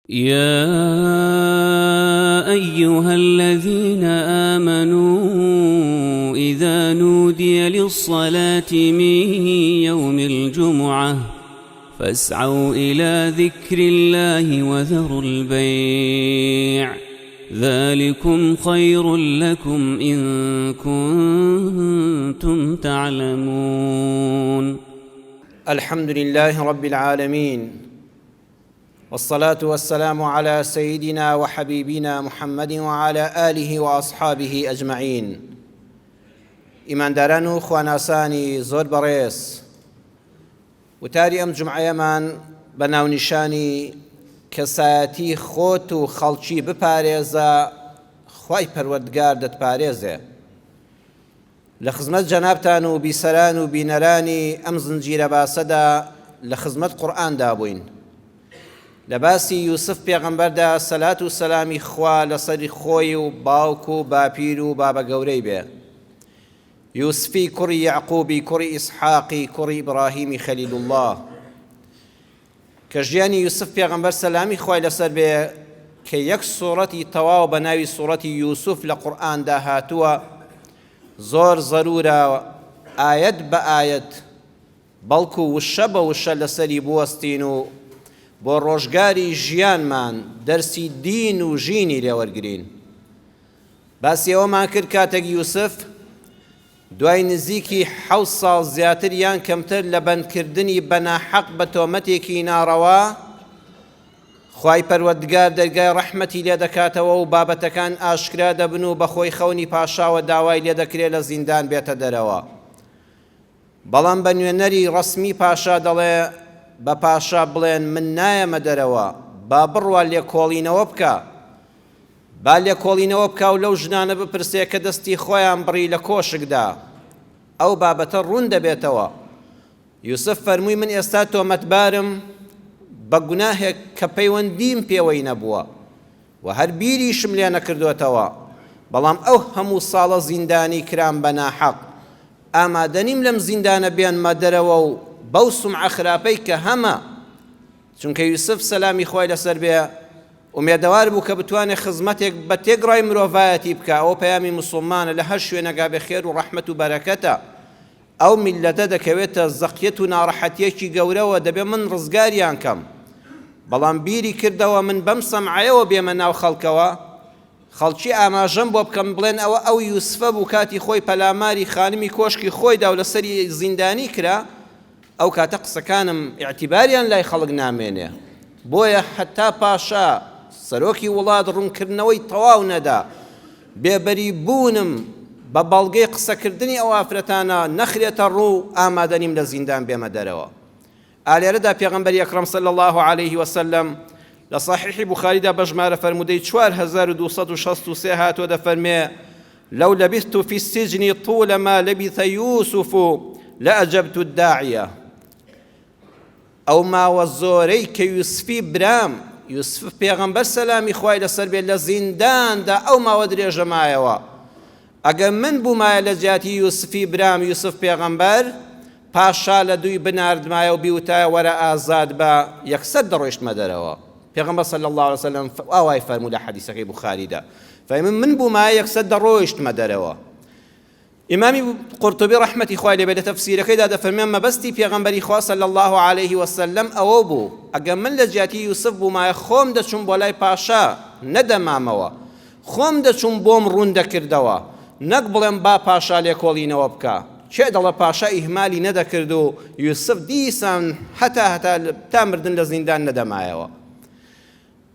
يا أيها الذين آمنوا إذا نودي للصلاة من يوم الجمعة فاسعوا إلى ذكر الله وذروا البيع ذلكم خير لكم إن كنتم تعلمون. الحمد لله رب العالمين، والصلاة والسلام على سيدنا وحبيبنا محمد وعلى آله وأصحابه أجمعين. ئیمانداران و خواناسانی زۆر بەڕێز، وتاری ئەم جومعەیەمان بە ناونیشانی کەسایەتی خۆت و خەڵکی بپارێزە، خوای پەروەردگار دەتپارێزێ. لە خزمەت جەنابتان و بیسەران و بینەرانی ئەم زنجیرە باسەدا لە خزمەت قورئاندا بووین. لە باسی یوسف پێغەمبەردا سەلات و سەلامی خوا لەسەری خۆی و باوک و باپیر و بابە گەورەی بێ. یوسفی کوڕی یعقوبی کوڕی ئیسحاقی کوڕی ئیبراهیمی خەلیل الله، کە ژیانی یوسف پێغەمبەر سەلامی خوای لەسەر بێ کە یەک سوورەتی تەواو بە ناوی سوورەتی یوسف لە قورئاندا هاتووە، زۆر زەرورە ئایەت بە ئایەت بەڵکو وشە بە وشە لەسەری بوەستین و بۆ ڕۆژگاری ژیانمان دەرسی دین و ژینی لێوەرگرین. باسی ئەوەمان کرد کاتێک یوسف دوای نزیکی 7 ساڵ زیاتر یان کەمتر لە بەندکردنی بەناحەق بە تۆمەتێکی ناڕەوا، خوای پەروەردگار دەرگای ڕەحمەتی لێ دەکاتەوە و بابەتەکان ئاشکرا دەبن و بەخۆی خەونی پاشاوە داوای لێ دەکرێت لە زیندان بێتە دەرەوە. بەڵام بە نوێنەری ڕەسمی پاشا دەڵێ بە پاشا بڵێن من نایەمە دەرەوە، با بڕوا لێکۆڵینەوە بکە، با لێکۆڵینەوە بکە و لەو ژنانە بپرسێ کە دەستی خۆیان بڕی لە کۆشکدا، ئەو بابەتە ڕوون دەبێتەوە. یوسف فەرمووی من ئێستا تۆمەتبارم بە گوناهێک کە پەیوەندیم پێوەی نەبووە و هەر بیریشم لێ نەکردوێتەوە، بەڵام ئەو هەموو ساڵە زیندانی کرام بە ناحەق، ئامادە نیم لەم زیندانە بێنمە دەرەوە و بەو سومعە خراپەی کە هەمە. چونکە یوسف سەلامی خوای لەسەر بێ ئومێدەوار بوو کە بتوانێت خزمەتێک بە تێگڕای مرۆڤایەتی بکە. ئەوە پەیامی موسڵمانە لە هەر شوێنەگا بێ خێر و ڕەحمەت و بەرەکەتە. ئەو میلەتە دەکەوێتە زەقیەت و ناڕەحەتیەکی گەورەوە، دەبێ من ڕزگاریان کەم. بەڵام بیری کردەوە من بەم سەمعەیەوە بێمە ناو خەڵکەوە، خەڵکی ئاماژەم بۆ بکەم بڵێن ئەو یوسفە بوو کاتی خۆی پەلاماری خانمی کۆشکی خۆیدا و لەسەری زیندانی کرا، ئەو کاتە قسەکانم ئیعتیباریان لای خەڵک نامێنێ. بۆیە حتا پاشا سەرۆکی وڵات ڕوونکردنەوەی تەواو نەدا، بێبەری بوونم بە بەڵگەی قسەکردنی ئەو ئافرەتانە نەخرێتە ڕوو، ئامادە نیم لە زیندان بێمە دەرەوە. ئالێرەدا پێغەمبەری ئەکرەم صلی الله عليه وسلم لە صحیحی بوخاریدا بە ژمارە فەرموودەی 4263 هاتووە دەفەرمێ لەو لەبیثت فی السجن طول ما لبث یوسف لأجبت الداعیە. ئەو ماوە زۆرەی کە یوسفی برام، یوسف پێغەمبەر سەلامی خوای لەسەر بێت لە زینداندا ئەو ماوە درێژە مایەوە، ئەگەر من بوومایە لە جیاتی یوسفی برام یوسف پێغەمبەر، پاشا لە دووی بناردمایە و بیوتایە وەرە ئازاد بە، یەکسەر دەڕۆیشتمە دەرەوە. پێغەمبەر صلی الله عليه وسلم ئاوای فەرموو لە حەدیثەکەی بوخاریدا، فەرمووی من بوومایە یەکسەر دەڕۆیشتمە دەرەوە. ئیمامی قورتوبی ڕەحمەتی خوای لێبێ لە تەفسیرەکەیدا دەفەرمێ مەبەستی پێغەمبەری خوا صلی الله عليه وسلم ئەوە بوو ئەگەر من لە جیاتی یوسف بوومایە خۆم دەچوم بۆ لای پاشا، نەدەمامەوە، خۆم دەچوم بۆم ڕوون دەکردەوە، نەک بڵێم با پاشا لێکۆڵینەوە بکە. چێ دەڵە پاشا ئیهمالی نەدەکرد و یوسف دیسان هەتا تا مردن لە زیندان نەدەمایەوە.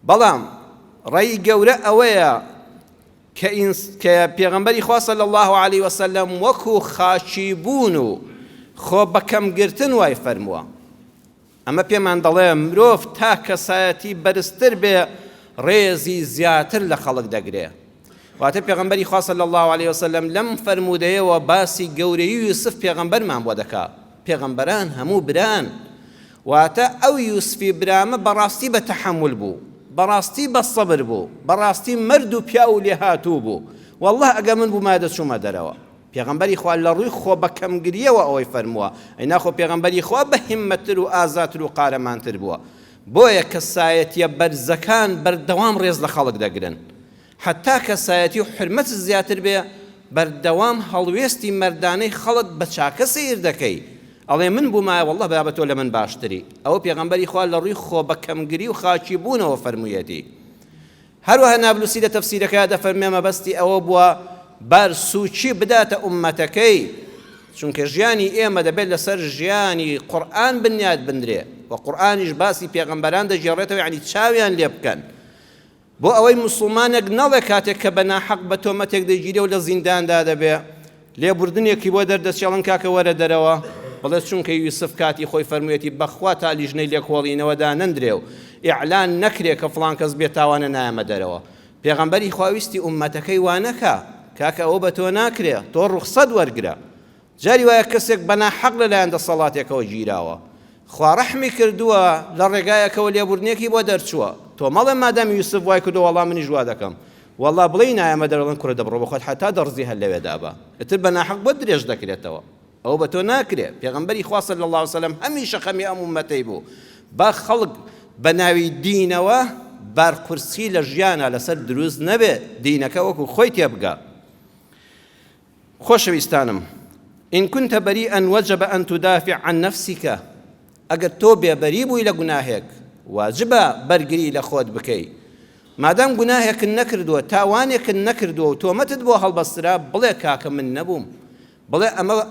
بەڵام ڕێی گەورە ئەوەیە کە پێغەمبەری خوا صلی الله عليه وسلم وەکو خاچی بوون و خۆ بەکەمگرتن وای فەرمووە. ئەمە پێمان دەڵێ مرۆڤ تا کەسایەتی بەرزتر بێ ڕێزی زیاتر لە خەڵک دەگرێ. واتە پێغەمبەری خوا صلی الله عليه وسلم لەم فەرموودەیەوە باسی گەورەی یوسف پێغەمبەرمان بۆ دەکا. پێغەمبەران هەموو بران، واتە ئەو یوسفی برامە بەڕاستی بە تەحەمل بوو، بەڕاستی بە سەبر بوو، بەڕاستی مرد و پیا و لێهاتوو بوو. والله ئەگە من بوومە دەچوومە دەرەوە. پێغەمبەری خوا لە ڕووی خۆ بەکەمگریەوە ئەوەی فەرمووە، ئەینا خۆ پێغەمبەری خوا بە هیممەتتر و ئازاتر و قارەمانتر بووە. بۆیە کەسایەتیە بەرزەکان بەردەوام ڕێز لە خەڵک دەگرن حتا کەسایەتی و حرمەت زیاتر بێ بەردەوام هەڵوێستی مەردانەی خەڵک بە چاکە سیر دەکەی ئەڵێ من بوومایە وەڵڵە بابە تۆ لە من باشتری ئەوە پێغەمبەری خوا لە ڕووی خۆ بە کەمگری و خاچی بوونەوە فەرموویەتی هەروەها نابلوسی لە تەفسیرەکە دەفەرمێ مەبەستی ئەوە بووە بەر سوچی بداتە ئوممەتەکەی چونکە ژیانی ئێمە دەبێت لەسەر ژیانی قورئان بنیاد بندرێ و قورئانیش باسی پێغەمبەران دەژێڕێتەوە یعنی چاویان لێ بکەن بۆ ئەوەی موسڵمانێک نەڵێ کاتێک کە بە ناحەق بە تۆمەتێک دەگیرێ و لە زینداندا دەبێ لێبوردنێکی بۆ دەردەچێڵن کاکە وەرە دەرەوە بەڵێ چونکە یوسف کاتی خۆی فەرموویەتی بەخوا تا لیژنەی لێکۆڵینەوەدا نەندرێ و ئیعلان نەکرێ کە فڵان کەس بێتاوانە نایەمە دەرەوە پێغەمبەری خواویستی ئوممەتەکەی وانەکە کاکە ئەوە بە تۆ ناکرێ تۆ ڕوخسەت وەرگرە جاری وایە کەسێک بە ناحەق لەلایەن دەسەڵاتێکەوە گیراوە خوا ڕەحمی کردووە لە ڕێگایەکەوە لێبوردنێکی بۆ دەرچووە تۆ مەڵێ مادام یوسف وای کردو وەڵام منیش وا دەکەم وەڵا بڵێ نایەمە دەرەڵەن کوڕە دەبڕۆ بە خۆت حتا دەڕزی هەر لەوێدا بە ئەتر بە ناحەق بۆ درێژ دەکرێتەوە ئەوە بە تۆ ناکرێ پێغەمبەری خوا صلی الله علیه وسلم هەمیشە خەمی ئەم ئوممەتەی بوو با خەڵک بە ناوی دینەوە بارقورسی لە ژیانە لەسەر دروست نەبێ دینەکە وەکو خۆی تێبگا خۆشەویستانم إن كنت بريئا وجب أن تدافع عن نفسك أجر توبة بريء بوي لجناهك واجبة برجري لخود بكي ما دام جناهك النكر دو تاوانك النكر دو تومت دو هالبصرة بلا كاك من نبوم بلا أما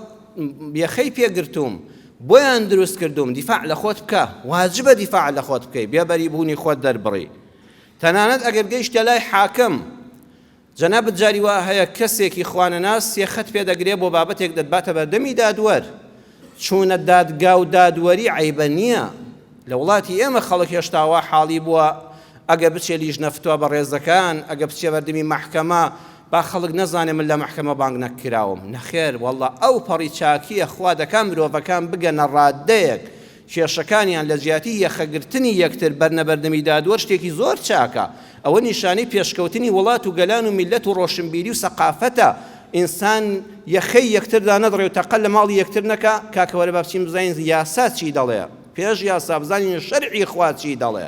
بيخيب يقرتوم بوين دروس كردوم دفاع لخود بك واجبة دفاع لخود بكي بيا بريء بوني خود دربري تنانت أجر جيش تلاي حاكم جناب جاری وا هەیە کەسێکی خوانەناس یەخەت پێدەگرێ بۆ بابەتێک دەدباتە بەردەمی دادوەر چوونە دادگا و دادوەری عیبە نییە لە وڵاتی ئێمە خەڵک هێشتاوە حاڵی بووە ئەگە بچێ لیژنە فتووە بە ڕێزەکان ئەگە بچێ بەردەمی مەحکەمە با خەڵک نەزانێ من لە مەحکەمە بانگ نەکراوم نەخێر وەڵڵا ئەو پەڕی چاکیە خوا دەکات مرۆڤەکان بگەنە ڕادەیەک کێشەکانیان لە جیاتی یەخەگرتنی یەکتر بەرنەبەردەمی دادوەر شتێکی زۆر چاکە ئەوە نیشانەی پێشکەوتنی وڵات و گەلان و میلەت و ڕۆشنبیری و سەقافەتە ئینسان یەخەی یەکتردا نەدڕێ و تەقەل لە ماڵی یەکتر نەکا کاکەوەرە با بچین بزانین یاسا چی دەڵێ پێش یاسا بزانین شەرعی خوا چی دەڵێ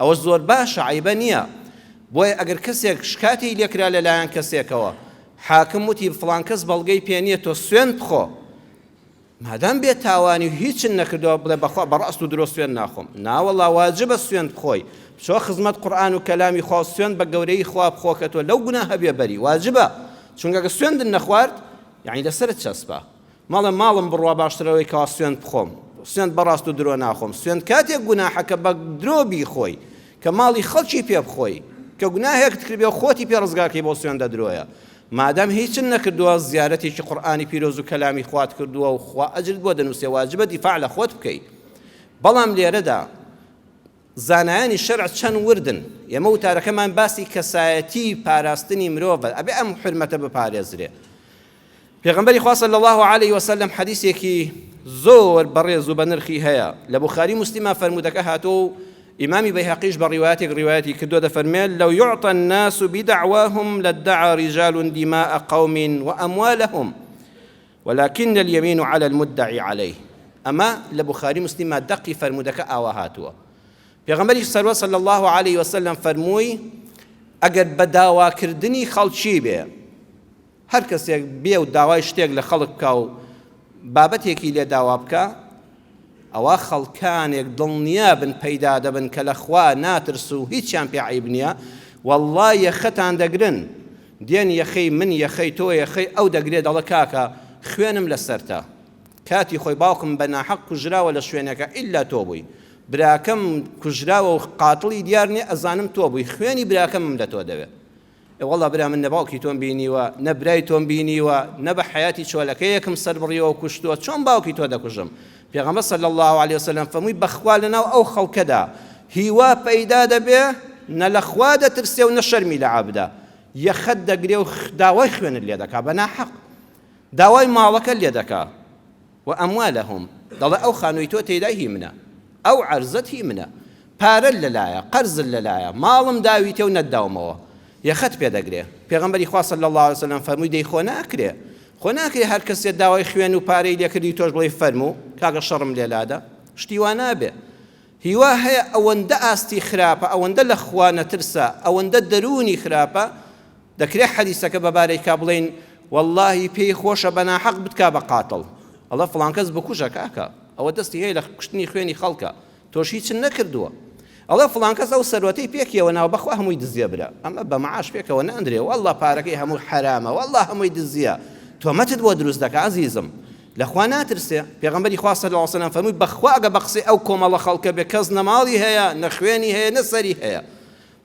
ئەوە زۆر باشە عیبە نییە بۆیە ئەگەر کەسێک شکاتی لێکرا لەلایەن کەسێکەوە حاکم وتی فڵان کەس بەڵگەی پێ نییە تۆ سوێند بخۆ مادام بێت تاوانی و هیچن نەکردەوە بڵێ بەخوا بەڕاست و درۆ سوێن ناخۆم ناوەڵا واجبە سوێن بخۆی بچۆ خزمەت قورئان و کەلامی خوا سوێن بە گەورەی خوا بخۆ کە تۆ لەو گوناهە بێ بەری واجبە چونکە ئەگە سوێندن نەخوارد یعنی لەسەرت چەسبە ماڵە ماڵم بڕوا باشترەوەی کەوا سوێن بخۆم سوێن بەڕاست و درۆ ناخۆم سوێن کاتێک گوناحەکە بە درۆ بیخۆی کە ماڵی خەڵکی پێ بخۆی کە گوناهێکت کردبێ خۆتی پێ ڕزگارکەی بۆ سوێن دەدرۆیە مادام هیچن نەکردووە زیارەتێکی قورئانی پیرۆز و کەلامی خوات کردووە و خوا ئەجرت بۆ دەنووسێ واجبە دیفاع لە خۆت بکەیت بەڵام لێرەدا زانایانی شەرع چەند وردن ئێمە وتارەکەمان باسی کەسایەتی پاراستنی مرۆڤە ئەبێ ئەم حرمەتە بپارێزرێ پێغەمبەری خوا صلی الله علیه وسلم حەدیثێکی زۆر بەڕێز و بە نرخی هەیە لە بوخاری موسلیمە فەرموودەکە هاتوو إمامي بيهقيش برواياتي كدو دفرميل لو يعطى الناس بدعواهم لادعى رجال دماء قوم وأموالهم ولكن اليمين على المدعي عليه أما لبخاري مسلم دقي فرمودك آوهاتوا پیغمبری صلی الله عليه وسلم فرموي اگر بداوا کردنی خەڵکی بێ هەر کەسێک بێ و داوای شتێک لە خەڵک بکە و بابەتێکی لێ داوا بکە ئەوە خەڵکانێک دڵنیا بن پەیدا دەبن کە لە خوا ناترس و هیچیان پێ عیب نییە وەڵڵا یەخەتان دەگرن دێن یەخەی من یەخەی تۆ یەخەی ئەو دەگرێت دەڵە کاکە خوێنم لەسەرتە کاتی خۆی باوکم بە ناحەق کوژراوە لە شوێنەکە ئیلا تۆ بووی براکەم کوژراوە و قاتڵی دیار نییە ئەزانم تۆ بووی خوێنی براکەمم لە تۆ دەوێت وەڵڵا برا من نە باوکی تۆم بینیوە نە برای تۆم بینیوە نە بە حیاتی چۆلەکەیەکم سەر بڕیەوە کوشتووە چۆن باوکی تۆ دەکوژم پێغەمبەر صلی الله علیه وسلم فەرمووی بەخوا لەناو ئەو خەڵکەدا هیوا پەیدا دەبێ نە لە خوا دەترسێ و نە شەرمی لە عابدا یەخەت دەگرێ و داوای خوێنت لێ دەکا بە ناحەق داوای ماڵەکە لێ دەکا و ئەموالەهم دەڵێ ئەو خانووی تۆ تێدای هی منە ئەو عەرزەت هی منە پارەت لەلایە قەرزت لەلایە ماڵم داویتێ و نەتداومەوە یەخەت پێ دەگرێ پێغەمبەری خوا صلی الله علیه وسلم فەرمووی دەی خۆ ناکرێ خۆ ناکرێ هەر کەسێ داوای خوێن و پارەی لێ کردی تۆش بڵێ فەرموو کاکە شەڕم لێلادە شتی وا نابێ هیوا هەیە ئەوەندە ئاستی خراپە، ئەوەندە لە خوا نەترسە، ئەوەندە دەرونی خراپە، دەکرێت حەدیسەکە بەبارەی کا بڵێن واللهی پێی خۆشە بەناحەق بتکا بە قاتڵ، ئەڵە فڵان کەس بکوژە کاکە، ئەوە دەستی هەیە لە کوشتنی خوێنی خەڵکە، تۆش هیچ نەکردووە. ئەڵە فڵان کەس ئەو سەرۆتەی پێکیەوە ناو بەخوا هەمووی دزیە برا، ئەمە بە مەعاش پێکەوە نەئەندرێ، والله پارەکەی هەموو حرامە، والله هەمووی دزیە، تۆمەتت بۆ دروست دەکە عەزیزم، لەخوا ناترسێ. پێغەمبەری خوا صلی الله علیه و سلم فەرمووی بەخوا ئەگە بە قسەی ئەو کۆمەڵە خەڵکە بێ کەس نە ماڵی هەیە، نە خوێنی هەیە، نە سەری هەیە.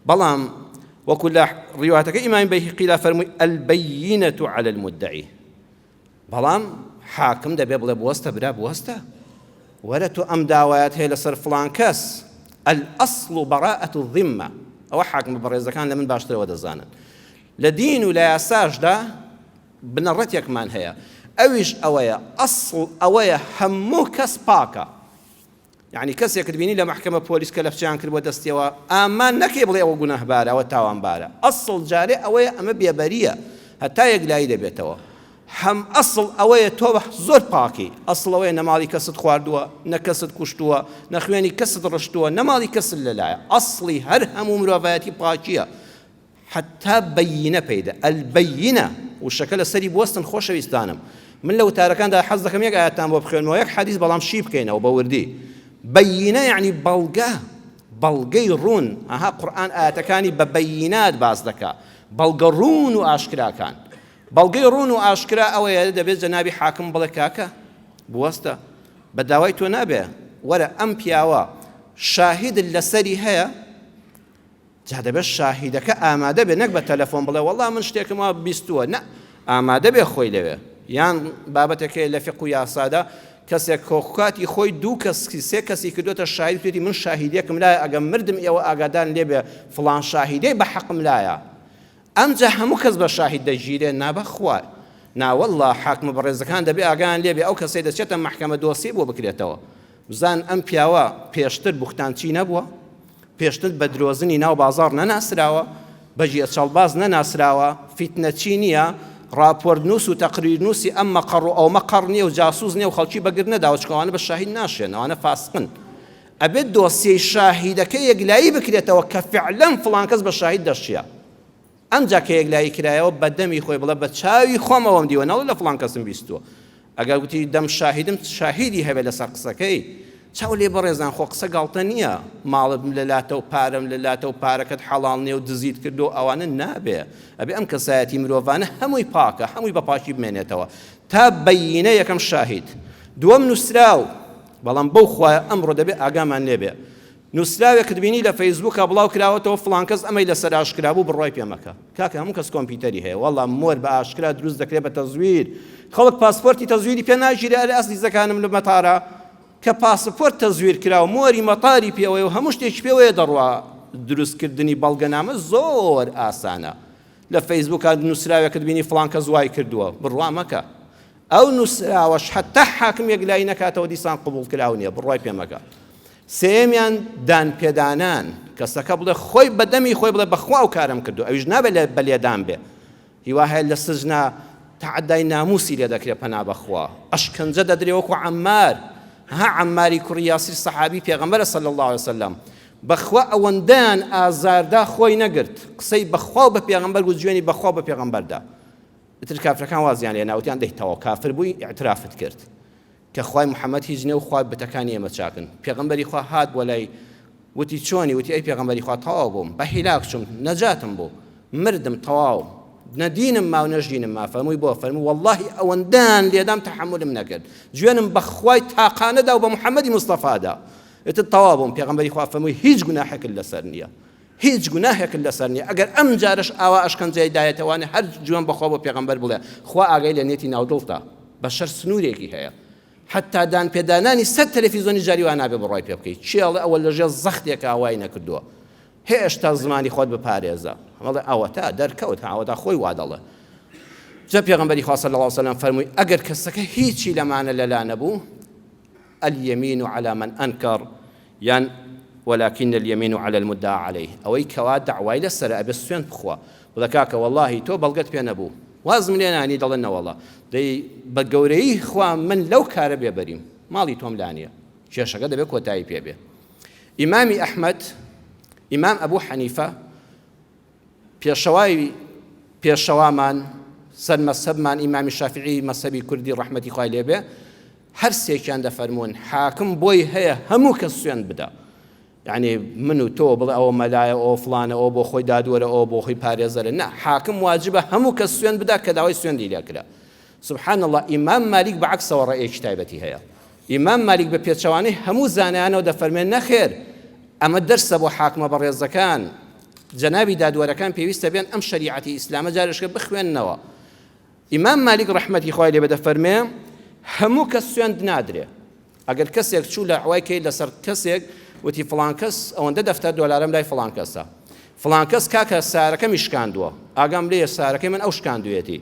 بەڵام وەکو لە ڕیواتەکە ئیمامی بەیهەقی لا فەرمووی البەیینەة علی المدعی، بەڵام حاکم دەبێ بڵێ بوەستە برا بوەستە، وەرە تۆ ئەم داوایەت هەیە لەسەر فڵان کەس، الأصل براءة الذمة، ئەوە حاکم بەڕێزەکان لە من باشترەوە دەزانن. لە دین و لە یاساشدا بنەڕەتێکمان هەیە، ئەویش ئەوەیە ئەسڵ ئەوەیە هەموو کەس پاکە. یعنی کەسێکت بینی لە محکەمە پۆلیس کە لە فچیان کرد بۆ دەستیەوە ئامان نەکەی بڵێ ئەوە گونەهبارە، ئەوە تاوانبارە. ئەسڵ جارێ ئەوەیە ئەمە بێبەریە، هەتا یەکلایی دەبێتەوە. هەم ئەسڵ ئەوەیە تۆ زۆر پاکی، ئەسڵ ئەوەیە نەماڵی کەست خواردووە، نە کەست کوشتووە، نە خوێنی کەست ڕشتووە، نەماڵی کەست لەلایە. ئەسڵی هەر هەموو مرۆڤایەتی پاکیە، حتا بەیینە پەیدا. ئەلبەیینە وشەکە لەسەری بوەستن خۆشەویستانم. من لە وتارەکاندا حەز دەکەم یەک ئاەتان بۆ بخوێنمەوە، یەک حەدیث بەڵام شی بکەینەوە بە وردی. بەیینە یعنی بەڵگە، بەڵگەی ڕوون. ئەها قورئان ئاەتەکانی بە بەیینات باس دەکا، بەڵگە ڕوون و ئاشکراکان. بەڵگەی ڕوون و ئاشکرا ئەوەیە دەبێت جەنابی حاکم بڵێ کاکە بوەستە بە داوای تۆ نابێ، وەرە ئەم پیاوە شاهید لەسەری هەیە، جا دەبێت شاهیدەکە ئامادە بێ، نەک بە تەلەفۆن بڵێ وەڵڵا من شتێکم وا بیستووە، نە، ئامادە بێ خۆی لەوێ. یان بابەتێکەیە لە فیق و یاسادا کەسێک کۆکاتی خۆی دوو کەسی سێ کەسی کردوتە شاهید پێتی من شاهیدێکم لایە، ئەگەم مردم ئێوە ئاگادان لێبێ فڵان شاهیدەی بە حەقم لایە. ئەمجا هەموو کەس بە شاهید دەگیرێ، نابەخوا ناوەڵڵا حاکمە بەڕێزەکان دەبێ ئاگان لێبێ ئەو کەسەی دەچێتە محکەمە دۆسی بۆ بکرێتەوە. بزان ئەم پیاوە پێشتر بوختانچی نەبووە، پێشتر بە درۆزنی ناو بازار نەناسراوە، بەجێ چەڵباز نەناسراوە، فیتنەچی نییە، راپۆرتنووس و تەقریرنووسی ئەم مەقەڕ و ئەو مەقەڕ نییە و جاسووس نییە و خەڵکی بەگر نەداوە، چکەوانە بە شاهید ناشێن، ئەوانە فاسقن. ئەبێت دۆسیەی شاهیدەکە یەکلایی بکرێتەوە کە فعلەن فڵان کەس بە شاهید دەشیە. ئەمجا کە یەکلایی کرایەوە بە دەمی خۆی بڵێ بە چاوی خۆمەوەم دیوە نەڵێ لە فڵان کەسم بیستووە. ئەگەر گوتی دەم شاهیدم شاهیدی هەبێت لەسەر قسەکەی، چاو لێ بەڕێزان خۆ قسە گاڵتە نییە، ماڵم لەلاتە و پارەم لەلاتە و پارەکەت حەڵاڵ نییە و دزیت کردو ئەوانە نابێ. ئەبێ ئەم کەسایەتی مرۆڤانە هەمووی پاکە، هەمووی بە پاکی بمێنێتەوە تا بەیینە یەکەم شاهید. دووەم نووسراو، بەڵام بەو خوایە ئەمڕۆ دەبێ ئاگامان لێبێ. نووسراوێکت بینی لە فەیسبووکە بڵاو کراوەتەوە فڵان کەس ئەمەی لەسەر ئاشکرا بوو بڕای پێمەکە. کاکە هەموو کەس کۆمپیوتەری هەیە، وەڵڵا مۆر بە ئاشکرا دروست دەکرێت بە تەزویر. خەڵک پاسپۆرتی تەزویری پێ ناگیرێ، ئەرێ ئەسلی زەکانم لە مەتارە کە پاسپۆرت تەزویر کراوە، مۆری مەتاری پێوەیە و هەموو شتێکی پێوەیە دەڕوا. دروستکردنی بەڵگەنامە زۆر ئاسانە. لە فەیسبووکە نووسراوێکت بینی فڵان کەس وای کردووە، بڕوا مەکە. ئەو نووسراوەش هەتا حاکم یەکلایی نەکاتەوە دیسان قبوڵ کراو نییە، بڕای پێمەکە. سێمیان دانپێدانان، کەسەکە بڵێ خۆی بەدەمی خۆی بڵێ بەخوا و کارم کردو، ئەویش نابێت بەلێدان بێ. هیوا هەیە لە سژنا تعدای ناموسی لێ دەکرێت پەنا بەخوا، ئەشکەنجە دەدرێ وەکو عەمار. ها عەماری کوڕی یاسیر سەحابی پێغەمبەرە صلی الله علیه وسلم، بەخوا ئەوەندەیان ئازاردا خۆی نەگرت، قسەی بەخوا و بە پێغەمبەر گوت، جوێنی بەخوا بە پێغەمبەردا. ئیتر کافرەکان وازیان لێ ناوتیان دەیتەوە کافر بووی، ئیعترافت کرد کە خوای محەممەد هیچ نێ و خوا بتەکانی ئێمە چاکن. پێغەمبەری خوا هات بۆ لای، وتی چۆنی؟ وتی ئەی پێغەمبەری خوا تەواو بووم، بە هیلاک چوم، نەجاتم بوو، مردم تەواو، نەدینم ما و نەژینم ما. فەرمووی بۆ، فەرمووی وەڵڵاهی ئەوەندەیان لێدام تەحەمولم نەکرد، جوێنم بە خوای تاقانەدا و بە محەممەدی مستەفادا. ئیتر تەواو بووم. پێغەمبەری خوا فەرمووی هیچ گوناحێکت لەسەر نییە، هیچ گوناحێکت لەسەر نییە. ئەگەر ئەم جارش ئاوا ئەشکەنجەی دایەتەوانە هەر جوێن بەخوا بۆ پێغەمبەر بڵێ، خوا ئاگای لە نێتی ناودڵتە، بەشەر سنوورێکی هەیە. حتا دانپێدانانی سەر تەلەڤیزۆنی جاری وا نابێ بڕای پێ بکەیت، چێڵێ ئەوە لەژێر زەختێک ئاوای نەکردووە، هێشتا زمانی خۆت بپارێزە. هەڵێ ئەوە تا دەرکەوت، ئەوەدا خۆی وا دەڵێ. جا پێغەمبەری خوا صلی الله علیه وسلم فەرمووی ئەگەر کەسەکە هیچی لەمانە لەلا نەبوو، اليمين على من أنكر، یان ولكن اليمين على المدعى عليه، ئەوەی کەوا دەعوای لەسەر ئەبێ سوێند بخوا، بڵێ کاکە وەڵڵاهی تۆ بەڵگەت پێ نەبوو، وازم لێ نانی، دەڵێن نەوەڵڵا دەی بە گەورەی خوا من لەو کارە بێبەریم، ماڵی تۆم لا نییە، کێشەکە دەبێت کۆتایی پێ بێ. ئیمامی ئەحمەد ئیمام ئەبوو حەنیفە پێشەوامان سەر مەسەبمان ئیمامی شافعی مەسەبی کوردی ڕەحمەتی خوای لێ بێ هەر سێکیان دەفەرموون حاکم بۆی هەیە هەموو کەس سوێند بدە، یعنی من و تۆ بڵێ ئەوە مەلایە ئەوە فڵانە ئەوە بۆ خۆی دادوەرە ئەوە بۆ خۆی پارێزەرە، نا حاکم واجبە هەموو کەس سوێند بدا کە داوای سوێندی لێ کرا. سبحان الله ئیمام مالیک بەعەکسەوە ڕێیەکی تایبەتی هەیە. ئیمام مالیک بە پێچەوانەی هەموو زانایانەوە دەفەرمێن نەخێر ئەمە دەرسە بۆ حاکمە بەڕێزەکان جەنابی دادوەرەکان پێویستە بێن ئەم شەریعەتی ئیسلامە جارشکە بخوێننەوە. ئیمام مالیک ڕەحمەتی خوای لێ بێ دەفەرمێ هەموو کەس سوێند نادرێ. ئەگەر کەسێک چوو لە عوای کەی لەسەر کەسێک وتی فڵان کەس ئەوەندە دەفتەر دۆلارم لای فڵان کەسە، فڵان کەس کاکە سارەکەمی شکاندووە، ئاگام لێ سارەکەی من ئەو شکاندوێتی.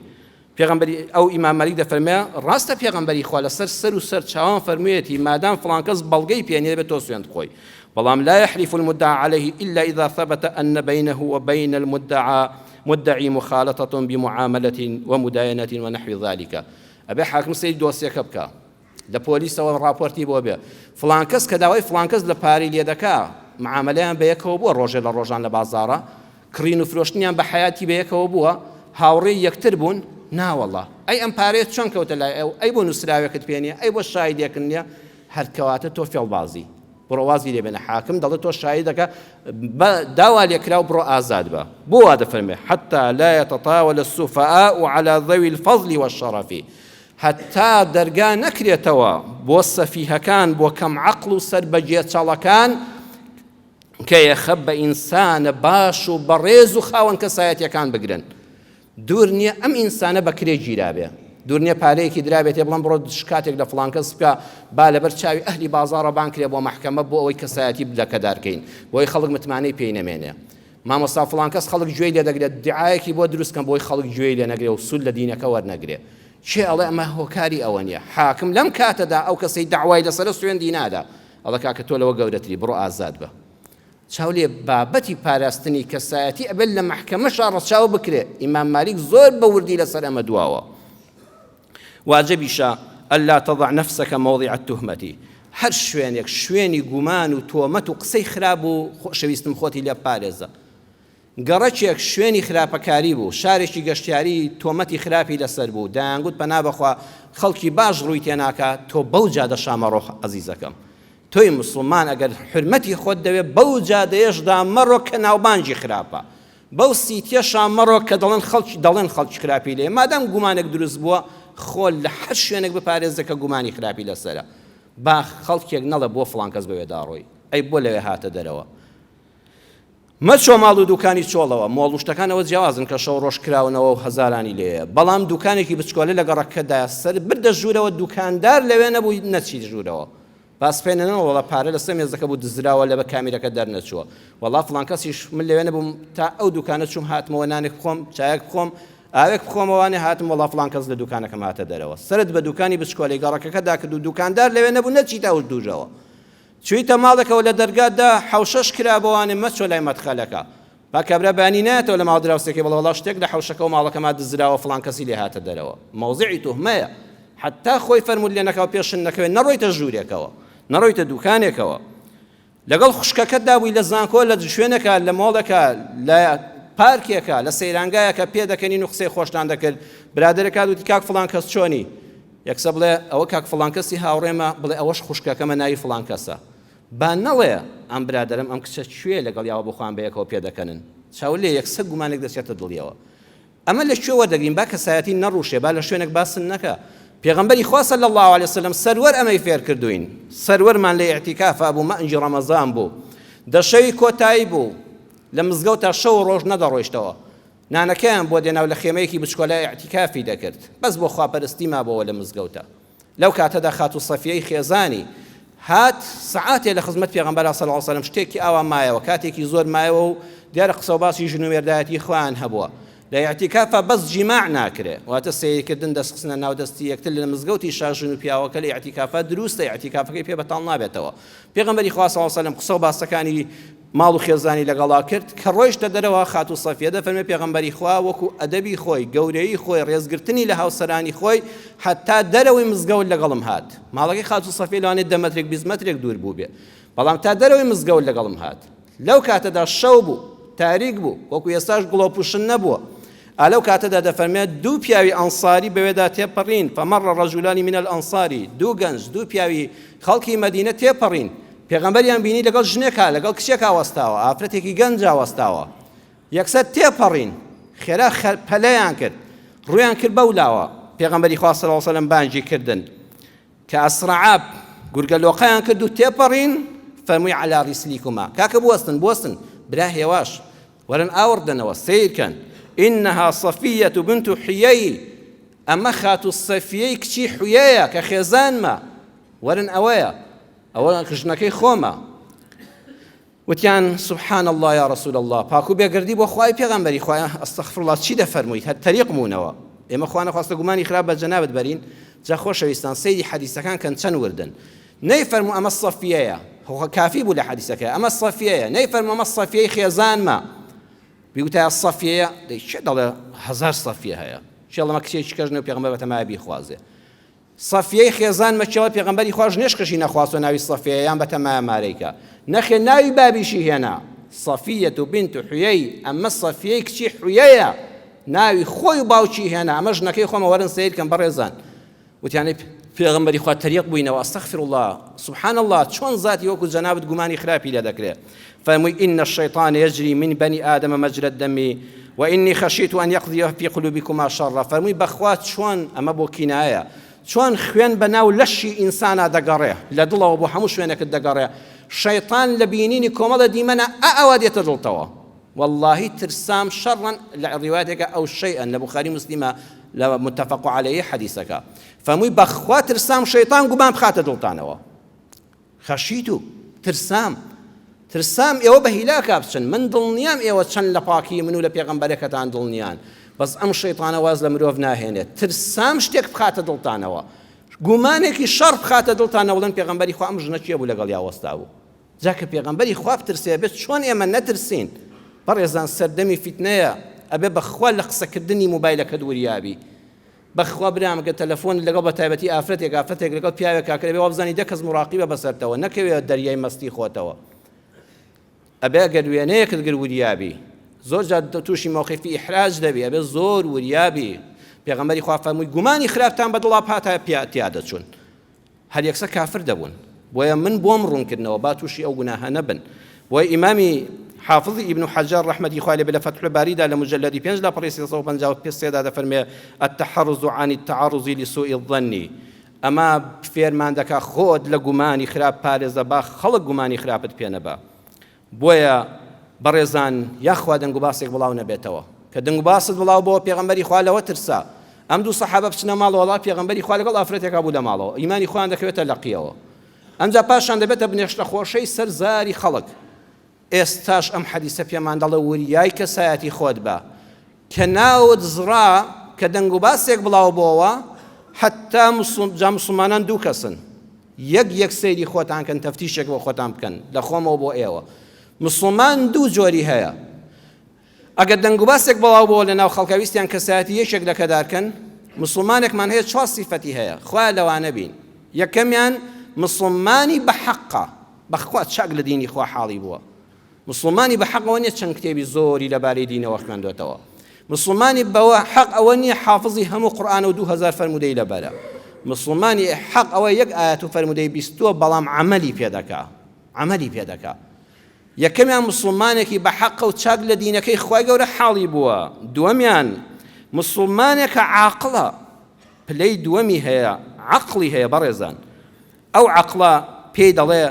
پێغەمبەری ئەو ئیمام مالیک دەفەرمێ ڕاستە پێغەمبەری خوا لەسەر سەر و سەر چاوان فەرموویەتی مادام فڵان کەس بەڵگەی پێنێ بێت تۆ سوێند بخۆی، بەڵام لا يحلف المدعى عليه إلا إذا ثبت أن بينه وبين المدعي مخالطة بمعاملة ومداينة ونحو ذلك. أبي حاكم سيد دۆسیەکە بکە لە پۆلیسەوە ڕاپۆرتی بۆ بێ فڵان کەس کە داوای فڵان کەس لە پارەی لێ دەکا معاملەیان بە یەکەوە بووە ڕۆژێ لە ڕۆژان لە بازاڕە کڕین و فرۆشتنیان بە حیاتی بە یەکەوە بووە هاوڕێی یەکتر بوون ناوەڵڵا ئەی ئەم پارەیە چۆن کەوتە لای ئەو ئەی بۆ نووسراوێکت پێ نییە ئەی بۆ شایدێکن نییە هەرکەواتە تۆ فێڵبازی بڕۆ وازی لێ بێنە حاکم دەڵێت تۆ شایدەکە داوا لێکرا و بڕۆ ئازاد بە بۆ وا دەفەرمێ حتى لا يتطاول السفهاء على ذوي الفضل والشرف حتا دەرگا نەکرێتەوە بۆ سەفیهەکان بۆ کەم عەقڵ و سەربەجێ چاڵەکان کە یەخەب بە ئینسانە باش و بەڕێز و خاوەن کەسایەتیەکان بگرن. دوور نییە ئەم ئینسانە بەکرێ گیرابێ، دوور نییە پارەیەکی درابێتێ بڵم بڕۆ شکاتێک لە فڵان کەس بکە با لەبەر چاوی ئەهلی بازاڕە بان کرێ بۆ مەحکەمە بۆ ئەوەی کەسایەتی بدەکەدارکەین بۆی خەڵک متمانەی پێی نەمێنێ. مامۆستا فڵان کەس خەڵک گوێی لێ دەگرێت دیعایەکی بۆ دروستکەن بۆی خەڵک گوێی لێ نەگرێ و سود لە دینەکە وەرنەگرێ. چێ ئەڵێ ئەمە هۆکاری ئەوە نییە. حاکم لەم کاتەدا ئەو کەسەی داوای لەسەر سوێندی نادا ئەڵە کاکە تۆ لەوە گەورەتری بڕۆ ئازاد بە. چاولێ بابەتی پاراستنی کەسایەتی ئەبێت لە مەحکەمەشا ڕەچاو بکرێ. ئیمام مالیک زۆر بە وردی لەسەر ئەمە دواوە. واجبیشە ئەللا تەضع نەفسەکە مەوضیع التهمەتی، هەر شوێنێک شوێنی گومان و تۆمەت و قسەی خراپ و خۆشەویستم خۆتی لێ پارێزە. گەڕەکێک شوێنی خراپەکاری بوو، شارێکی گەشتیاری تۆمەتی خراپی لەسەر بوو، دایانگوت پەنا بەخوا خەڵکی باش ڕووی تێناکە تۆ بەو جادە شامەڕۆ عەزیزەکەم. تۆی موسڵمان ئەگەر حرمەتی خۆت دەوێت بەو جادەیەشدا مەڕۆ کە ناوبانجی خراپە، بەو سیتیەشا مەڕۆ کە دەڵێن خەڵکی خراپی لێ، مادام گومانێک دروست بووە خۆل لە هەر شوێنێک بپارێزە کە گومانی خراپی لەسەرە. با خەڵکێک نەڵێ بۆ فڵان کەس بەوێ داڕۆی، ئەی بۆ لەوێ هاتە دەرەوە. مەچۆ ماڵ و دوکانی چۆڵەوە مۆڵ و شتەکانەوە جیاوازن کە شەو ڕۆژ کراونەوە و هەزارانی لێیە، بەڵام دوکانێکی بچکۆلە لە گەڕەکەدا سەر بردە ژوورەوە دوکاندار لەوێ نەبووی نەچی ژوورەوە باسپێنەوە وڵا پارە لەسەر مێزەکە بوو دزراوە لە بە کامیرەکە دەرنەچووە وەڵا فڵان کەسیش من لەوێ نەبووم تا ئەو دوکانە چوم هاتمەوە نانێک بخۆم چایەک بخۆم ئاوێک بخۆمەوانێ هاتم وەڵا فڵان کەس لە دوکانەکەم هاتە دەرەوە سرت بە دوکانی بچکۆلەی گەڕەکەکەدا کرد و دوکاندار لەوێ نەبوو نەچیتە ئەو دوژەوە چوویتە ماڵەکەەوە لە دەرگادا حەوشەش کرابەوانێ مەچۆ لای مەدخەلەکە باکەبرە بانی ناتەوە لە ماڵ دراوسێکی بڵێ وەڵا شتێک لە حەوشەکە و ماڵەکەما دزراوە فڵان کەسی لێ هاتە دەرەوە مەوزعی تۆهمەیە حتا خۆی فەرموود لێ نەکەوە پێشن نەکەوێت نەڕۆیتە ژوورێکەوە نەڕۆیتە دوکانێکەوە لەگەڵ خوشکەکەتدا بووی لە زانکۆ لە شوێنەکە لە مۆڵەکە لە پارکێکە لە سەیرانگایەکە پێ دەکەنین و قسەی خۆشتان دەکرد برادەرەکات وتی کاک فڵان کەس چۆنی یەکسە بڵێ ئەوە کاک فڵان کەسی هاوڕێمە بڵێ ئەوەش خوشکەکەمە ناوی فڵان کەسە با نەڵێ ئەم برادەرم ئەم کچە کوێ لەگەڵ یاوە بخوان بەیەکەوە پێ دەکەنن چاولێ یەکسە گومانێک دەچێتە دڵیەوە ئەمە لە کوێ وەردەگرین با کەسایەتی نەڕوشێ با لە شوێنێک باسن نەکە پێغەمبەری خوا صلی الله علیه وسلم سەروەر ئەمەی فێر کردوین سەروەرمان لە ئیعتیکافا بوو مەئەنجی ڕەمەزان بوو دەشەوی کۆتایی بوو لە مزگەوت تا شەو ڕۆژ نەدەڕۆیشتەوە نانەکەیان بۆ دێناو لە خێمەیەکی بچکۆلای ئیعتیکافی دەکرد بەس بۆ خواپەرستی مابەوە لە مزگەوتە لەو کاتەدا خاتو سەفیەی خێزانی هات سعاتێ لە خزمەت پێغەمبەر صلی الله علیه وسلم شتێکی ئاوا مایەوە کاتێکی زۆر مایەوە و دیارە قسە و باسی ژن و مێردایەتی خوان هەبووە لە ئیعتیکافە بەس جیماع ناکرێ واتە سەیرکردن دەستخستنە ناو دەستی یەکتر لە مزگەوتی شاژن و پیاوەکە لە ئیعتیکافە دروستە ئیعتیکافەکەی پێ بەتاڵ نابێتەوە پێغەمبەری خوا صلی الله علیه وسلم قسە و باسەکانی ماڵ و خێزانی لەگەڵا کرد کە ڕۆیشتە دەرەوە خاتو سەفیە دەفەرمێ پێغەمبەری خوا وەکو ئەدەبی خۆی گەورەی خۆی ڕێزگرتنی لە هاوسەرانی خۆی حتا دەرەوەی مزگەوت لەگەڵم هات ماڵەکەی خاتو سەفیە لەوانێت 10 مەترێک 20 مەترێک دوور بوو بێ بەڵام تا دەرەوەی مزگەوت لەگەڵم هات لەو کاتەدا شەو بوو تاریک بوو وەکو ئێستاش گڵۆپوشن نەبووە ئالەو کاتەدا دەفەرمێت دوو پیاوی ئەنساری بەوێدا تێپەڕین فەمەڕە ڕەجولانی من الئەنساری دوو گەنج دوو پیاوی خەڵکی مەدینە تێپەڕین پێغەمبەریان بینی لەگەڵ ژنێکا لەگەڵ کچێکا وەستاوە ئافرەتێکی گەنج وەستاوە یەکسەر تێپەڕین خێرا پەلەیان کرد ڕویان کرد بەولاوە پێغەمبەری خوا صلی الله علیه و سلم بانگی کردن کە ئەسرعاب گورگەلۆقەیان کرد و تێپەڕین فەرمووی عەلا ڕیسلیکوما کاکە بوەستن برا هێواش وەرن ئاوردنەوە سیرکەن إنها صفية بنت حيي أما خاتو الصفية كشي حيية كخيزان ما ورن أويا أولا كجنكي خوما وتيان سبحان الله يا رسول الله باكو بيقردي بو خواهي بيغمبري خواهي استغفر الله چي ده فرمويت هاد طريق مونوا إما خوانا خواستا قماني خراب بجنابت برين جا خوش ويستان سيدي حديثة كان چن وردن نيفرمو أما الصفية هو كافي بولا حديثة أما الصفية نيفرمو أما الصفية خيزان ما بيقولها الصفية شو دل هزار صفية هيا إن شاء الله ما كشيء شكرنا بيغمبر بتماعي بيخوازه صفية خيزان ما شاء الله بيغمبر يخواج نشكشي نخواسه ناوي الصفية يام بتماعي ماريكا نخي ناوي بابي شي هنا صفية بنت حيي أما الصفية كشي حيي ناوي خوي باوشي هنا أما جنكي خو مورن سيد كان برزان وتعني بيغمبر يخوا طريق بينا واستغفر الله سبحان الله شلون ذاتي وكو جنابة قماني خرابي لذكره فمي إن الشيطان يجري من بني آدم مجرى الدم وإني خشيت أن يقضي في قلوبكما شرا فمي بخوات شلون أما بو كناية شلون خوين بناو لشي إنسانا دقاره لدله وبو حمو شوينك الدقاره شيطان لبينيني كومضة ديمنا أعواد يتدلطوا والله ترسام شرا لروايتك أو شيئا لبخاري مسلمة متفق عليه حديثك فمي بخوات ترسام شيطان قبام بخات دلطانوا خشيتو ترسام ئێوە بە هیلاکە بچن من دڵنیام ئێوە چەند لە پاکی من و لە پێغەمبەرەکەتان دڵنیان بەس ئەم شەیطانە واز لە مرۆڤ ناهێنێت ترسام شتێک بخاتە دڵتانەوە گومانێکی شەڕ بخاتە دڵتانە وڵێن پێغەمبەری خوا ئەم ژنە چییە بوو لەگەڵ یا وەستا بوو جاکە پێغەمبەری خوا بترسێ بێت چۆن ئێمە نەترسین بەڕێزان سەردەمی فیتنەیە ئەبێ بەخوا لە قسەکردنی موبایلەکەت وریابی بەخوا برامەکە تەلەفۆن لەگەڵ بە تایبەتی ئافرەتێک لەگەڵ پیاوێکا کە بێ وا بزانی دە کەس مراقیبە بەسەرتەوە نەکەوێت دەریای مەستی خۆتەوە ئەبێ ئەگەر وێنەیەکت گر وریابی زۆر جار تووشی مۆقیفی ئیحراج دەبی ئەبێ زۆر وریابی پێغەمبەری خوا فەرمووی گومانی خراپتان بە دڵا پاتە تیا دەچون هەر یەکسە کافر دەبوون بۆیە من بۆم ڕوونکردنەوە با تووشی ئەو گوناهە نەبن بۆی ئیمامی حافظ ابن حجر رحمة خوالي بلا فتح الباري لمجلد 5 لا بريس 155 هذا فرمي التحرز عن التعرض لسوء الظن اما فيرمان دكا خود لغماني خراب بارز با خلق غماني خرابت بينبا بويا برزان ياخوا دنگو باسك بلاو نبيتوا كدنگو باس بلاو بو پیغمبري خواله وترسا ام دو صحابه بچنا مال والله پیغمبري خواله قال افرتك ابو دمالو ايماني خوان دكوت لقيو ام جا پاشان دبت بنشت خوشي سرزاري خلق ئێستاش ئەم حەدیسە پێمان دەڵێ وریای کەسایەتی خۆت بە کە ناوت زڕا کە دەنگ و باسێک بڵاو بۆەوە حتا مسلمانان دوو کەسن یەک سەیری خۆتان کەن تەفتیشێک بۆ خۆتان بکەن لە خۆمەوە بۆ ئێوە مسلمان دوو جۆری هەیە ئەگەر دەنگ و باسێک بڵاو بۆ لە ناو خەڵکەویستیان کەسایەتی یەکێک لەکەدارکەن مسلمانێکمان هەیە چوار سیفەتی هەیە خوا لەوانە بین یەکەمیان مسلمانی بە حەقە بەخوا چاک لە دینی خوا حاڵی بووە مسلمانی بە حەقەوە نییە چەند کتێبی زۆری لەبارەی دینەوە خوێندوێتەوە مسلمانی بەوە حەق ئەوە نییە حافظی هەموو قورئان و 2000 فەرمودەی لەبەرە مسلمانی حەق ئەوە یەک ئاەت و فەرمودەی بیستووە بەڵام عەمەلی پێ دەکا یەکەمیان مسلمانێکی بە حەقە و چاک لە دینەکەی خوای گەورە حاڵی بووە دووەمیان مسلمانێکە عاقڵە پلەی دووەمی هەیە عەقڵی هەیە بەڕێزان ئەو عەقڵە پێی دەڵێ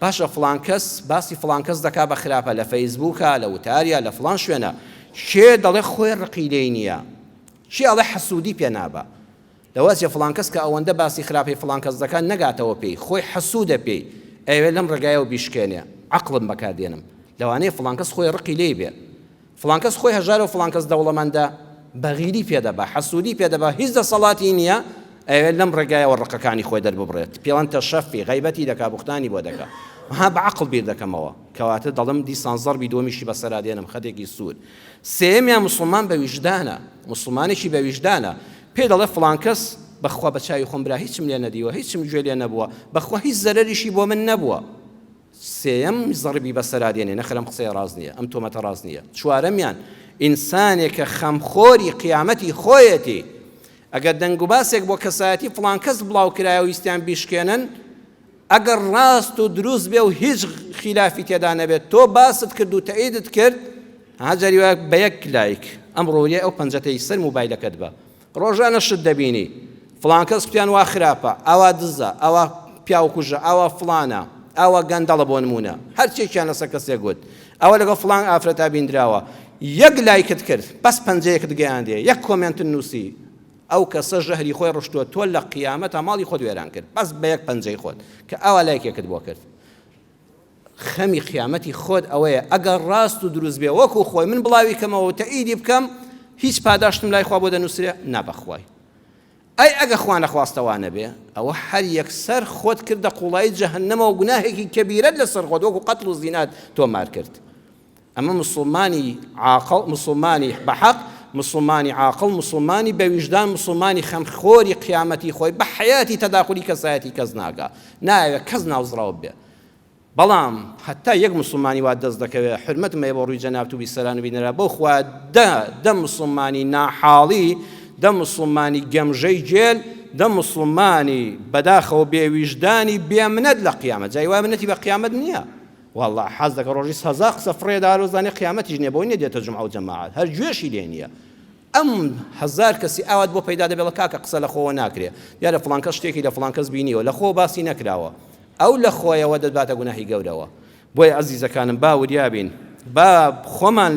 باشە فلان کەس باسی فلان کەس دەکا بە خراپە لە فەیسبووکە لە وتاریە لە فلان شوێنە شێ دەڵێ خۆی ڕقی لێی نییە شێ ئەڵێ حەسوودی پێ نابە لەوەزیە فلان کەس کە ئەوەندە باسی خراپی فلان کەس دەکات نەگاتەوە پێی خۆی حەسوودە پێی ئەوێ لەم ڕێگایەوە بیشکێنێ عەقڵم بەکاردێنم لەوانەیە فلان کەس خۆی ڕقی لێی بێ فلان کەس خۆی هەژارە و فلان کەس دەوڵەمەندە بەغیری پێدەبا حەسوودی پێدەبا هیچ دەسەڵاتی نییە ئەوێ لەم ڕێگایەوە ڕقەکانی خۆی دەرببڕێت پێڵەن تەشەفی غەیبەتی دەکا بوختانی بۆ دەکا ها بەعەقڵ بیر دەکەمەوە کەواتە دەڵم دیسان زەڕبی دووەمیشی بەسەرا دێنم خەتێکی سوود سێمیان مسلمان بە ویژدانە مسلمانێکی بە ویژدانە پێ دەڵێ فلان کەس بەخوا بە چاوی خۆم برا هیچم لێ نەدیوە هیچم گوێ لێ نەبووە بەخوا هیچ زەرەریشی بۆ من نەبووە سێەم زەڕبی بەسەرا دێنێ نەخە لەم قسەی ڕاست نییە ئەم تۆمەتە ڕاست نییە چوارەمیان ئینسانێکە خەمخۆری قیامەتی خۆیەتی ئەگەر دەنگ و باسێک بۆ کەسایەتی فڵان کەس بڵاو کرایە و ویستیان بیشکێنن ئەگەر ڕاست و دروست بێ و هیچ خلافی تێدا نەبێت تۆ باست کرد و تەئیدت کرد هاجاری وایە بە یەک لایک ئەمڕۆیە ئەو پەنجەتەی سەر موبایلەکەت بە ڕۆژانە شت دەبینی فڵان کەس کوتیان وا خراپە ئەوا دزە ئەوە پیاوکوژە ئەوە فڵانە ئەوە گەندەڵە بۆ نمونە هەرچێکیان لەسەر کەسێک گوت ئەوە لەگەڵ فڵان ئافرەتا بینراوە یەک لایکت کرد بەس پەنجەیەکت گەیاندێ یەک کۆمنت نووسی ئەو کەسە ژەهری خۆی ڕشتووە تۆ لە قیامەتە ماڵی خۆت وێران کرد بەس بە یەک پەنجەی خۆت کە ئەوە لایکێکت بۆ کرد خەمی قیامەتی خۆت ئەوەیە ئەگەر ڕاست و دروست بێ وەکو خۆی من بڵاوی کەمەوە و تەئیدی بکەم هیچ پاداشتم لای خوا بۆ دەنووسرێ نابەخوای ئەی ئەگە خوا نەخواستەوانە بێ ئەوە هەر یەکسەر خۆت کردە قوڵایی جەهەنەمە و گوناهێکی کەبیرەت لەسەر خۆت وەکو قەتڵ و زینات تۆمار کرد ئەمە مسڵمانی عاقڵ مسڵمانی بەحەق مسلمانی عاقڵ مسلمانی بەویژدان مسلمانی خەمخۆری قیامەتی خۆی بە حیاتی تەداخلی کەسایەتی کەس ناگا نایەوێت کەس ناوزراوە بێ بەڵام هەتا یەک مسلمانی وا دەست دەکەوێت حرمەتم هەیە بۆ ڕووی جەناب و بیسەران و بینەرە بۆ خوا دە مسلمانی ناحاڵی دە مسلمانی گەمژەی جێل دە مسلمانی بەداخەوە بێویژدانی بێمنەت لە قیامەت جای وای منەتی بە قیامەت نییە والله حەز دەکە ڕۆژی سەزا قسە فڕێدار و زانێ قیامەتیش نییە بۆی نەدێتە جومعە و جەماعەت هەر گوێشی لێ نییە ئەم هەزار کەسی ئاوات بۆ پەیدا دەبێت کاکە قسە لە خۆوە ناکرێ یا لە فڵان کەس شتێکی لە فڵان کەس بینیوە لە خۆ باسی نەکراوە ئەو لە خۆیەوە دەباتە گوناهی گەورەوە بۆیە عەزیزەکانم با وریابین با خۆمان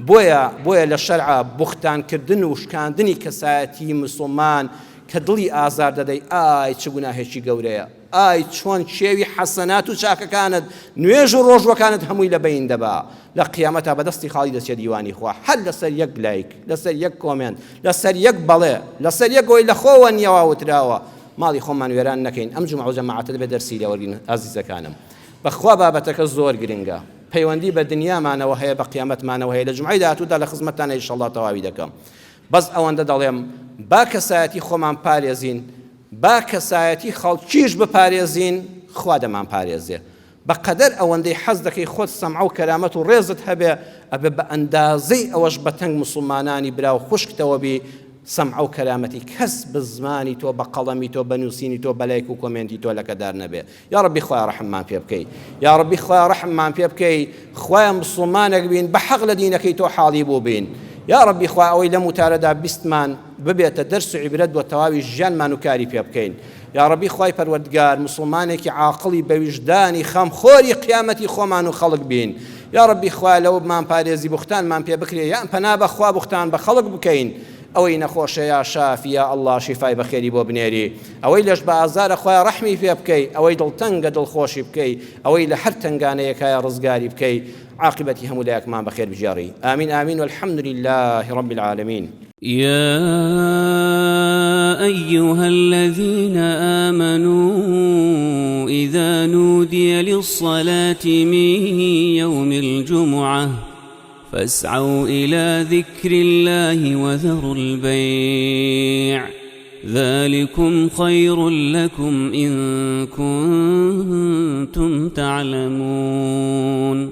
بۆیە لە شەرعە بوختانکردن و شکاندنی کەسایەتی مسلمان کە دڵی ئازار دەدەی ئای چ گوناهێکی گەورەیە ئای چۆن چێوی حەسەنات و چاکەکانت نوێژ و ڕۆژوەکانت هەمووی لە بەین دەبا لە قیامەتە بەدەستی خاڵی دەچێت دیوانی خوا هەر لەسەر یەک لایک لەسەر یەک کۆمنت لەسەر یەک بەڵێ لەسەر یەک گۆی لە خۆوە نیەوە وتراوە ماڵی خۆمان وێران نەکەین ئەم جومعە و جەماعەتە دەبێت دەرسی لێوەرگین ئازیزەکانم بەخوا بابەتەکە زۆر گرنگە پەیوەندی بە دنیامانەوە هەیە بە قیامەتمانەوە هەیە لە جومعەی داهاتوودا لە خزمەتتانە ئینشەڵڵا تەواوی دەکەم بەس ئەوەندە دەڵێم با کەسایەتی خۆمان پارێزین با کەسایەتی خەڵکیش بپارێزین خوا دەمان پارێزێ بەقەدەر ئەوەندەی حەز دەکەی خۆت سەمعە و کەرامەت و ڕێزت هەبێ ئەبێ بە ئەندازەی ئەوەش بە تەنگ موسڵمانانی برا و خوشکتەوە بی سەمعە و کەرامەتی کەس بە زمانی تۆ بە قەڵەمی تۆ بە نووسینی تۆ بە لایک و کۆمنتی تۆ لەکەدار نەبێ یا ڕەبی خوای ڕەحممان پێ بکەی یا ڕەبی خوای ڕەحممان پێ بکەی خوای مسڵمانێک بین بە حەق لە دینەکەی تۆ حاڵی بوو بین یا ڕەبی خوا ئەوەی لەم وتارەدا بیستمان ببێتە دەرس و عیبرەت بۆ تەواوی ژیانمان و کاری پێ بکەین یا ڕەبی خوای پەروەردگار مسڵمانێکی عاقڵی بەویژدانی خەمخۆری قیامەتی خۆمان و خەڵک بین یا ڕەبی خوا لەوە بمان پارێزی بوختانمان پێ بکرێ یان پەنا بەخوا بوختان بە خەڵک بکەین ئەوەی نەخۆشە یا شافی یا ئەڵڵا شیفای بەخێری بۆ بنێری ئەوەی لەش بە ئازارە خوای ڕەحمی پێ بکەی ئەوەی دڵتەنگە دڵخۆشی بکەی ئەوەی لە هەر تنگانەیەکایە ڕزگاری بکەی عاقبەتی هەموو لایەکمان بەخێر بژێڕی ئامین ئامین والحمد لله رب العالمين يا أيها الذين آمنوا إذا نودي للصلاة من يوم الجمعة فاسعوا إلى ذكر الله وذروا البيع ذلكم خير لكم إن كنتم تعلمون